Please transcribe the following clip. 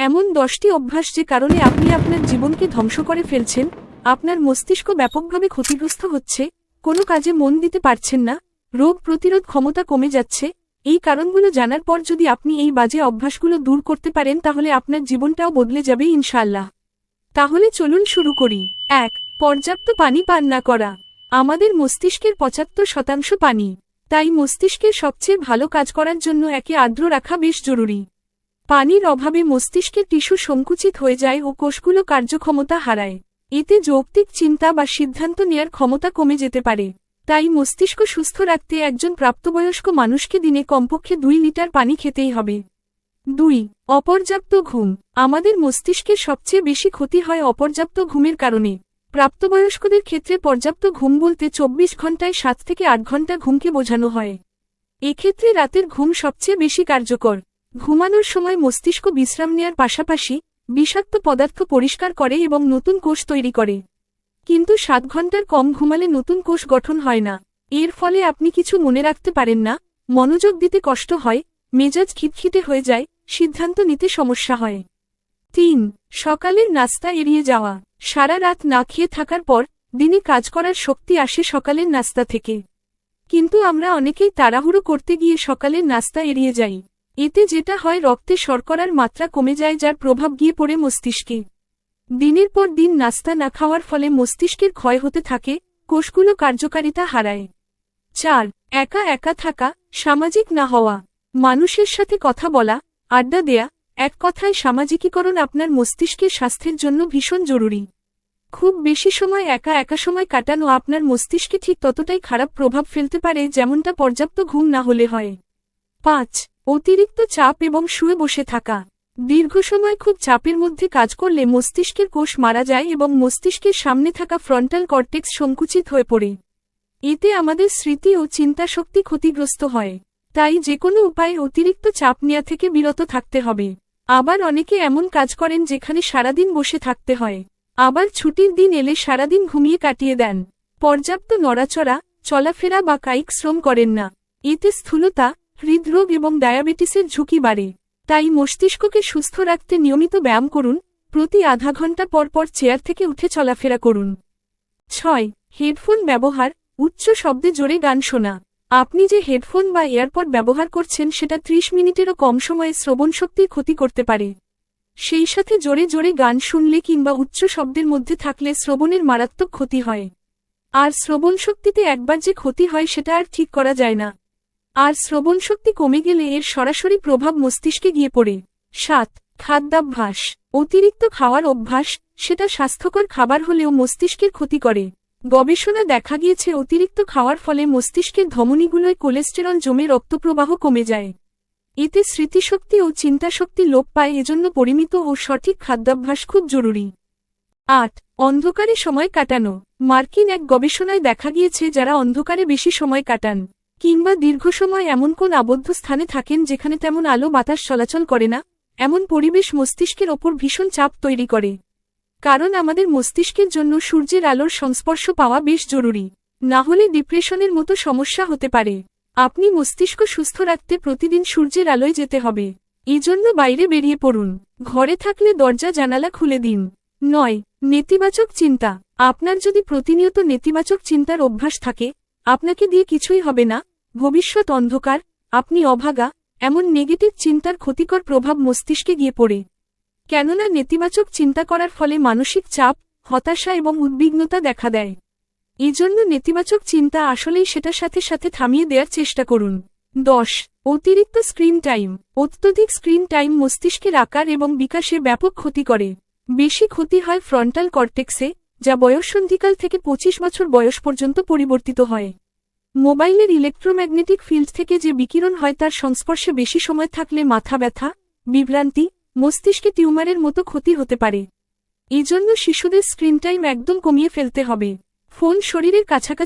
এমন 10টি অভ্যাস যে কারণে আপনি আপনার জীবনকে ধ্বংস করে ফেলছেন, আপনার মস্তিষ্ক ব্যাপকভাবে ক্ষতিগ্রস্ত হচ্ছে, কোনো কাজে মন দিতে পারছেন না, রোগ প্রতিরোধ ক্ষমতা কমে যাচ্ছে। এই কারণগুলো জানার পর যদি আপনি এই বাজে অভ্যাসগুলো দূর করতে পারেন তাহলে আপনার জীবনটাও বদলে যাবে ইনশাআল্লাহ। তাহলে চলুন শুরু করি। 1. পর্যাপ্ত পানি পান না করা। আমাদের মস্তিষ্কের 75% পানি। তাই মস্তিষ্কের সবচেয়ে ভালো কাজ করার জন্য একে আর্দ্র রাখা বেশ জরুরি। পানির অভাবে মস্তিষ্কের টিস্যু সংকুচিত হয়ে যায় ও কোষগুলো কার্যক্ষমতা হারায়। এতে যৌক্তিক চিন্তা বা সিদ্ধান্ত নেয়ার ক্ষমতা কমে যেতে পারে। তাই মস্তিষ্ক সুস্থ রাখতে একজন প্রাপ্তবয়স্ক মানুষকে দিনে কমপক্ষে 2 লিটার পানি খেতেই হবে। 2. অপর্যাপ্ত ঘুম। আমাদের মস্তিষ্কের সবচেয়ে বেশি ক্ষতি হয় অপর্যাপ্ত ঘুমের কারণে। প্রাপ্তবয়স্কদের ক্ষেত্রে পর্যাপ্ত ঘুম বলতে 24 ঘন্টায় 7 থেকে 8 ঘন্টা ঘুমকে বোঝানো হয়। এক্ষেত্রে রাতের ঘুম সবচেয়ে বেশি কার্যকর। ঘুমানোর সময় মস্তিষ্ক বিশ্রাম নেয়ার পাশাপাশি বিষাক্ত পদার্থ পরিষ্কার করে এবং নতুন কোষ তৈরি করে। কিন্তু 7 ঘন্টার কম ঘুমালে নতুন কোষ গঠন হয় না। এর ফলে আপনি কিছু মনে রাখতে পারেন না, মনোযোগ দিতে কষ্ট হয়, মেজাজ খিটখিটে হয়ে যায়, সিদ্ধান্ত নিতে সমস্যা হয়। 3. সকালের নাস্তা এড়িয়ে যাওয়া। সারা রাত না খেয়ে থাকার পর দিনে কাজ করার শক্তি আসে সকালের নাস্তা থেকে। কিন্তু আমরা অনেকেই তাড়াহুড়ো করতে গিয়ে সকালের নাস্তা এড়িয়ে যাই। এতে যেটা হয়, রক্তে শর্করার মাত্রা কমে যায়, যার প্রভাব গিয়ে পড়ে মস্তিষ্কে। দিনের পর দিন নাস্তা না খাওয়ার ফলে মস্তিষ্কের ক্ষয় হতে থাকে, কোষগুলো কার্যকারিতা হারায়। 4. একা একা থাকা, সামাজিক না হওয়া। মানুষের সাথে কথা বলা, আড্ডা দেয়া, এক কথায় সামাজিকীকরণ আপনার মস্তিষ্কের স্বাস্থ্যের জন্য ভীষণ জরুরি। খুব বেশি সময় একা একা সময় কাটানো আপনার মস্তিষ্কে ঠিক ততটাই খারাপ প্রভাব ফেলতে পারে যেমনটা পর্যাপ্ত ঘুম না হলে হয়। 5. অতিরিক্ত চাপ এবং শুয়ে বসে থাকা। দীর্ঘ সময় খুব চাপের মধ্যে কাজ করলে মস্তিষ্কের কোষ মারা যায় এবং মস্তিষ্কের সামনে থাকা ফ্রন্টাল কর্টেক্স সংকুচিত হয়ে পড়ে। এতে আমাদের স্মৃতি ও চিন্তাশক্তি ক্ষতিগ্রস্ত হয়। তাই যেকোনো উপায়ে অতিরিক্ত চাপ নেওয়া থেকে বিরত থাকতে হবে। আবার অনেকে এমন কাজ করেন যেখানে সারাদিন বসে থাকতে হয়। আবার ছুটির দিন এলে সারাদিন ঘুমিয়ে কাটিয়ে দেন। পর্যাপ্ত নড়াচড়া, চলাফেরা বা কায়িক শ্রম করেন না। এতে স্থূলতা, হৃদরোগ এবং ডায়াবেটিসের ঝুঁকি বাড়ে। তাই মস্তিষ্ককে সুস্থ রাখতে নিয়মিত ব্যায়াম করুন, প্রতি আধা ঘন্টা পর পর চেয়ার থেকে উঠে চলাফেরা করুন। 6. হেডফোন ব্যবহার, উচ্চ শব্দে জোরে গান শোনা। আপনি যে হেডফোন বা এয়ারপড ব্যবহার করছেন সেটা 30 মিনিটেরও কম সময়ে শ্রবণশক্তির ক্ষতি করতে পারে। সেই সাথে জোরে জোরে গান শুনলে কিংবা উচ্চ শব্দের মধ্যে থাকলে শ্রবণের মারাত্মক ক্ষতি হয়। আর শ্রবণশক্তিতে একবার যে ক্ষতি হয় সেটা আর ঠিক করা যায় না। আর শ্রবণশক্তি কমে গেলে এর সরাসরি প্রভাব মস্তিষ্কে গিয়ে পড়ে। 7. খাদ্যাভ্যাস। অতিরিক্ত খাওয়ার অভ্যাস, সেটা স্বাস্থ্যকর খাবার হলেও মস্তিষ্কের ক্ষতি করে। গবেষণা দেখা গিয়েছে অতিরিক্ত খাওয়ার ফলে মস্তিষ্কের ধমনীগুলোয় কোলেস্টেরল জমে রক্তপ্রবাহ কমে যায়। এতে স্মৃতিশক্তি ও চিন্তাশক্তি লোপ পায়, এজন্য পরিমিত ও সঠিক খাদ্যাভ্যাস খুব জরুরি। 8. অন্ধকারে সময় কাটানো। মার্কিন এক গবেষণায় দেখা গিয়েছে যারা অন্ধকারে বেশি সময় কাটান কিংবা দীর্ঘ সময় এমন কোন আবদ্ধ স্থানে থাকেন যেখানে তেমন আলো বাতাস চলাচল করে না, এমন পরিবেশ মস্তিষ্কের ওপর ভীষণ চাপ তৈরি করে। কারণ আমাদের মস্তিষ্কের জন্য সূর্যের আলোর সংস্পর্শ পাওয়া বেশ জরুরি। না হলে ডিপ্রেশনের মতো সমস্যা হতে পারে। আপনি মস্তিষ্ক সুস্থ রাখতে প্রতিদিন সূর্যের আলোয় যেতে হবে। এজন্য বাইরে বেরিয়ে পড়ুন। ঘরে থাকলে দরজা জানালা খুলে দিন। 9. নেতিবাচক চিন্তা। আপনার যদি প্রতিনিয়ত নেতিবাচক চিন্তার অভ্যাস থাকে, আপনাকে দিয়ে কিছুই হবে না, ভবিষ্যৎ অন্ধকার, আপনি অভাগা, এমন নেগেটিভ চিন্তার ক্ষতিকর প্রভাব মস্তিষ্কে গিয়ে পড়ে। কেননা নেতিবাচক চিন্তা করার ফলে মানসিক চাপ, হতাশা এবং উদ্বিগ্নতা দেখা দেয়। এজন্য নেতিবাচক চিন্তা আসলেই সেটার সাথে সাথে থামিয়ে দেওয়ার চেষ্টা করুন। 10. অতিরিক্ত স্ক্রিন টাইম। অত্যধিক স্ক্রিন টাইম মস্তিষ্কের আকার এবং বিকাশে ব্যাপক ক্ষতি করে। বেশি ক্ষতি হয় ফ্রন্টাল কর্টেক্সে, যা বয়ঃসন্ধিকাল থেকে 25 বছর বয়স পর্যন্ত পরিবর্তিত হয়। মোবাইলের ইলেকট্রোম্যাগনেটিক ফিল্ড থেকে যে বিকিরণ হয় তার সংস্পর্শে বেশি সময় থাকলে মাথা ব্যথা, বিভ্রান্তি, মস্তিষ্কে টিউমারের মতো ক্ষতি হতে পারে। এজন্য শিশুদের স্ক্রিন টাইম একদম কমিয়ে ফেলতে হবে। ফোন শরীরের কাছাকাছি